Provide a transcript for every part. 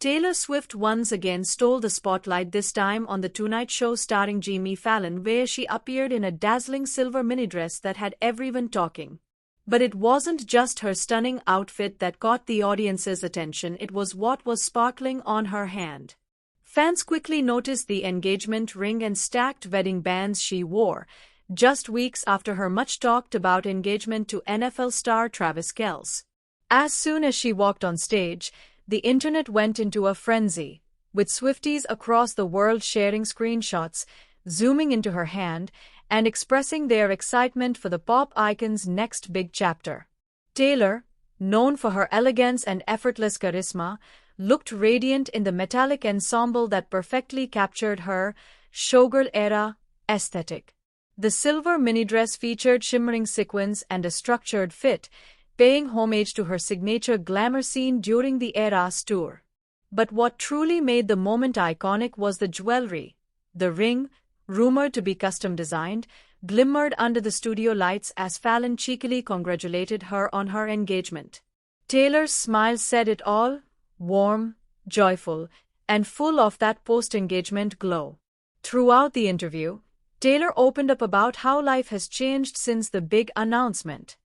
Taylor Swift once again stole the spotlight, this time on The Tonight Show starring Jimmy Fallon, where she appeared in a dazzling silver minidress that had everyone talking. But it wasn't just her stunning outfit that caught the audience's attention, it was what was sparkling on her hand. Fans quickly noticed the engagement ring and stacked wedding bands she wore, just weeks after her much-talked-about engagement to NFL star Travis Kelce. As soon as she walked on stage, the internet went into a frenzy, with Swifties across the world sharing screenshots, zooming into her hand, and expressing their excitement for the pop icon's next big chapter. Taylor, known for her elegance and effortless charisma, looked radiant in the metallic ensemble that perfectly captured her Showgirl era aesthetic. The silver minidress featured shimmering sequins and a structured fit, paying homage to her signature glamour scene during the Eras tour. But what truly made the moment iconic was the jewelry. The ring, rumored to be custom-designed, glimmered under the studio lights as Fallon cheekily congratulated her on her engagement. Taylor's smile said it all, warm, joyful, and full of that post-engagement glow. Throughout the interview, Taylor opened up about how life has changed since the big announcement.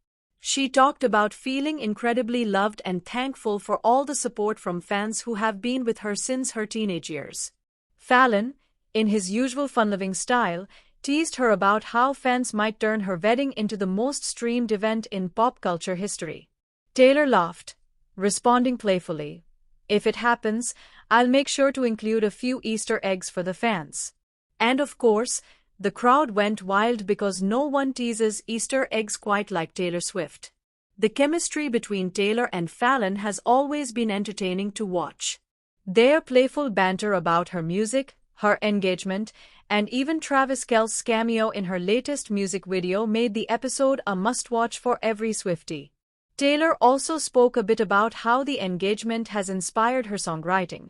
She talked about feeling incredibly loved and thankful for all the support from fans who have been with her since her teenage years. Fallon, in his usual fun-loving style, teased her about how fans might turn her wedding into the most streamed event in pop culture history. Taylor laughed, responding playfully, "If it happens, I'll make sure to include a few Easter eggs for the fans." And of course, the crowd went wild because no one teases Easter eggs quite like Taylor Swift. The chemistry between Taylor and Fallon has always been entertaining to watch. Their playful banter about her music, her engagement, and even Travis Kelce's cameo in her latest music video made the episode a must-watch for every Swiftie. Taylor also spoke a bit about how the engagement has inspired her songwriting,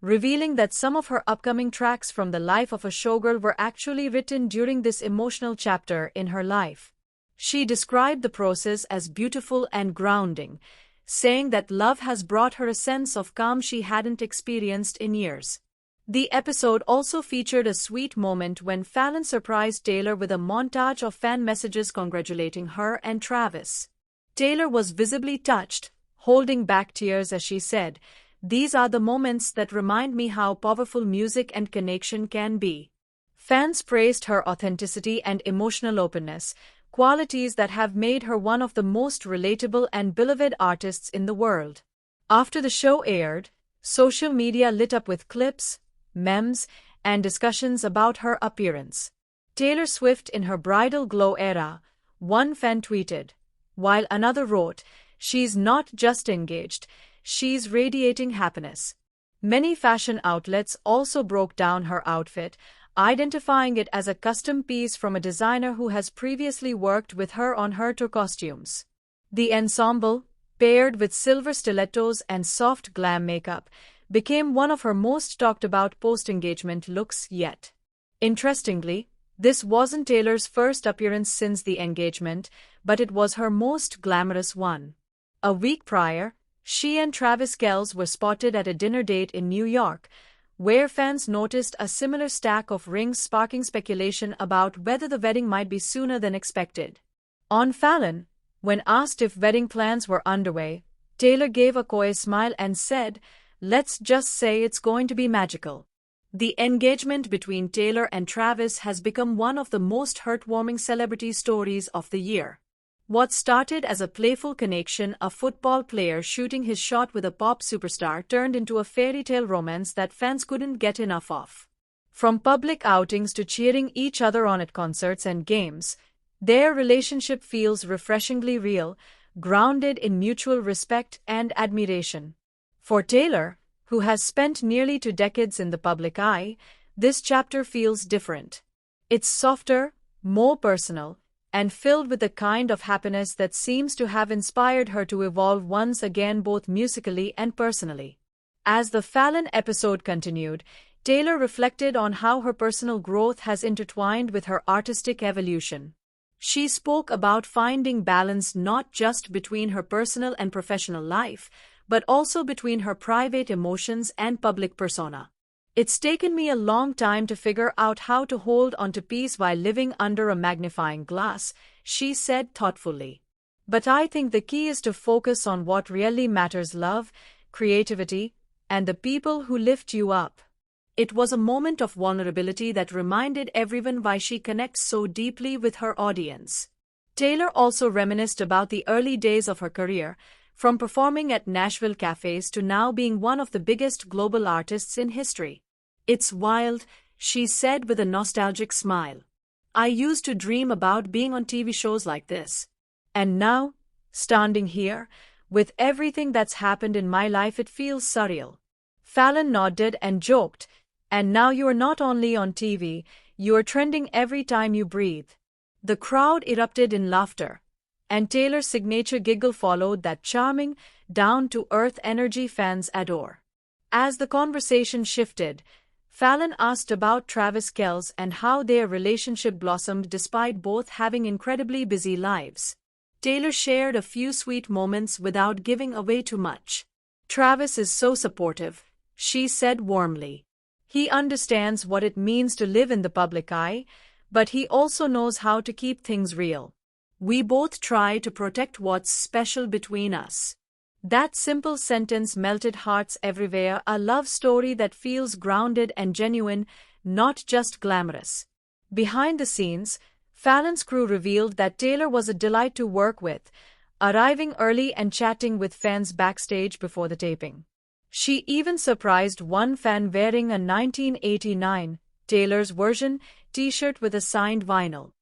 revealing that some of her upcoming tracks from the life of a showgirl were actually written during this emotional chapter in her life. She described the process as beautiful and grounding, saying that love has brought her a sense of calm she hadn't experienced in years. The episode also featured a sweet moment when Fallon surprised Taylor with a montage of fan messages congratulating her and Travis. Taylor was visibly touched, holding back tears as she said, "These are the moments that remind me how powerful music and connection can be." Fans praised her authenticity and emotional openness, qualities that have made her one of the most relatable and beloved artists in the world. After the show aired, social media lit up with clips, memes, and discussions about her appearance. Taylor Swift in her bridal glow era, one fan tweeted, while another wrote, "She's not just engaged, she's radiating happiness." Many fashion outlets also broke down her outfit, identifying it as a custom piece from a designer who has previously worked with her on her tour costumes. The ensemble, paired with silver stilettos and soft glam makeup, became one of her most talked-about post-engagement looks yet. Interestingly, this wasn't Taylor's first appearance since the engagement, but it was her most glamorous one. A week prior, she and Travis Kelce were spotted at a dinner date in New York, where fans noticed a similar stack of rings, sparking speculation about whether the wedding might be sooner than expected. On Fallon, when asked if wedding plans were underway, Taylor gave a coy smile and said, "Let's just say it's going to be magical." The engagement between Taylor and Travis has become one of the most heartwarming celebrity stories of the year. What started as a playful connection, a football player shooting his shot with a pop superstar, turned into a fairy tale romance that fans couldn't get enough of. From public outings to cheering each other on at concerts and games, their relationship feels refreshingly real, grounded in mutual respect and admiration. For Taylor, who has spent nearly 2 decades in the public eye, this chapter feels different. It's softer, more personal, and filled with the kind of happiness that seems to have inspired her to evolve once again, both musically and personally. As the Fallon episode continued, Taylor reflected on how her personal growth has intertwined with her artistic evolution. She spoke about finding balance not just between her personal and professional life, but also between her private emotions and public persona. It's taken me a long time to figure out how to hold onto peace while living under a magnifying glass, she said thoughtfully. But I think the key is to focus on what really matters: love, creativity, and the people who lift you up. It was a moment of vulnerability that reminded everyone why she connects so deeply with her audience. Taylor also reminisced about the early days of her career, from performing at Nashville cafes to now being one of the biggest global artists in history. It's wild, she said with a nostalgic smile. I used to dream about being on TV shows like this. And now, standing here, with everything that's happened in my life, it feels surreal. Fallon nodded and joked, and now you're not only on TV, you're trending every time you breathe. The crowd erupted in laughter, and Taylor's signature giggle followed that charming, down-to-earth energy fans adore. As the conversation shifted, Fallon asked about Travis Kelce and how their relationship blossomed despite both having incredibly busy lives. Taylor shared a few sweet moments without giving away too much. Travis is so supportive, she said warmly. He understands what it means to live in the public eye, but he also knows how to keep things real. We both try to protect what's special between us. That simple sentence melted hearts everywhere, a love story that feels grounded and genuine, not just glamorous. Behind the scenes, Fallon's crew revealed that Taylor was a delight to work with, arriving early and chatting with fans backstage before the taping. She even surprised one fan wearing a 1989 Taylor's version t-shirt with a signed vinyl.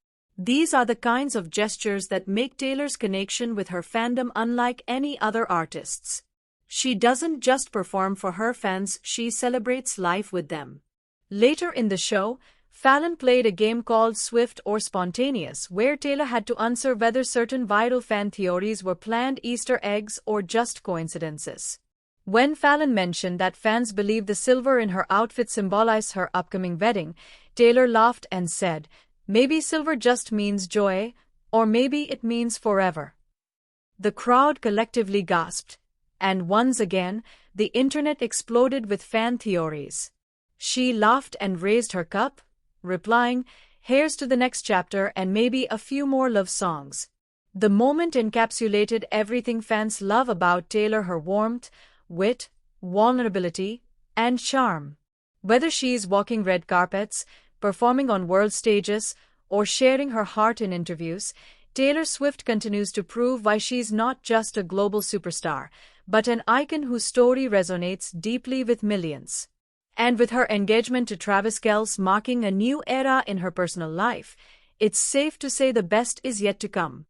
These are the kinds of gestures that make Taylor's connection with her fandom unlike any other artist's. She doesn't just perform for her fans, she celebrates life with them. Later in the show, Fallon played a game called Swift or Spontaneous, where Taylor had to answer whether certain viral fan theories were planned Easter eggs or just coincidences. When Fallon mentioned that fans believe the silver in her outfit symbolized her upcoming wedding, Taylor laughed and said, "Maybe silver just means joy, or maybe it means forever." The crowd collectively gasped, and once again, the internet exploded with fan theories. She laughed and raised her cup, replying, "Here's to the next chapter and maybe a few more love songs." The moment encapsulated everything fans love about Taylor: her warmth, wit, vulnerability, and charm. Whether she's walking red carpets, performing on world stages, or sharing her heart in interviews, Taylor Swift continues to prove why she's not just a global superstar, but an icon whose story resonates deeply with millions. And with her engagement to Travis Kelce marking a new era in her personal life, it's safe to say the best is yet to come.